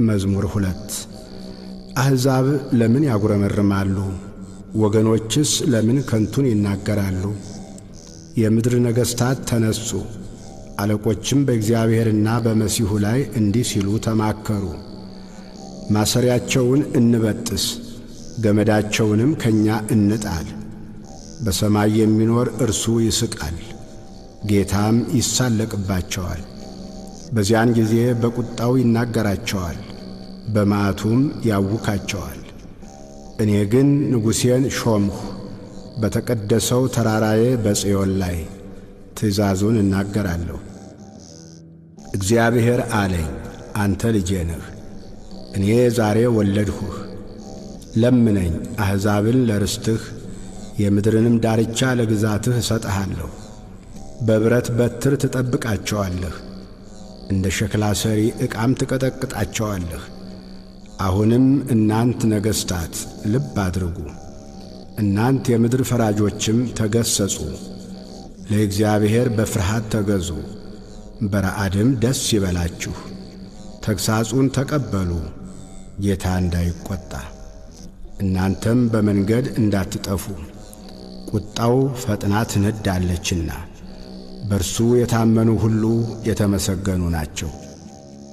መዝሙር 2 አሕዛብ ለምን ያጉረመርማሉ? ወገኖችስ ለምን ከንቱን ይናገራሉ? የምድር ነገሥታት ተነሱ፣ አለቆችም በእግዚአብሔርና በመሲሑ ላይ እንዲህ ሲሉ ተማከሩ። ማሰሪያቸውን እንበጥስ፣ ገመዳቸውንም ከእኛ እንጣል። በሰማይ የሚኖር እርሱ ይስቃል፣ ጌታም ይሳለቅባቸዋል። በዚያን ጊዜ በቁጣው ይናገራቸዋል፣ በመዓቱም ያውካቸዋል። እኔ ግን ንጉሴን ሾምሁ፣ በተቀደሰው ተራራዬ በጽዮን ላይ ትእዛዙን እናገራለሁ። እግዚአብሔር አለኝ፣ አንተ ልጄ ነህ፣ እኔ ዛሬ ወለድሁህ። ለምነኝ፣ አሕዛብን ለርስትህ የምድርንም ዳርቻ ለግዛትህ እሰጥሃለሁ። በብረት በትር ትጠብቃቸዋለህ፣ እንደ ሸክላ ሰሪ ዕቃም ትቀጠቅጣቸዋለህ። አሁንም እናንት ነገሥታት ልብ አድርጉ፣ እናንት የምድር ፈራጆችም ተገሠጹ። ለእግዚአብሔር በፍርሃት ተገዙ፣ በረዓድም ደስ ይበላችሁ። ተግሣጹን ተቀበሉ፣ ጌታ እንዳይቈጣ፣ እናንተም በመንገድ እንዳትጠፉ። ቁጣው ፈጥና ትነዳለችና በርሱ የታመኑ ሁሉ የተመሰገኑ ናቸው።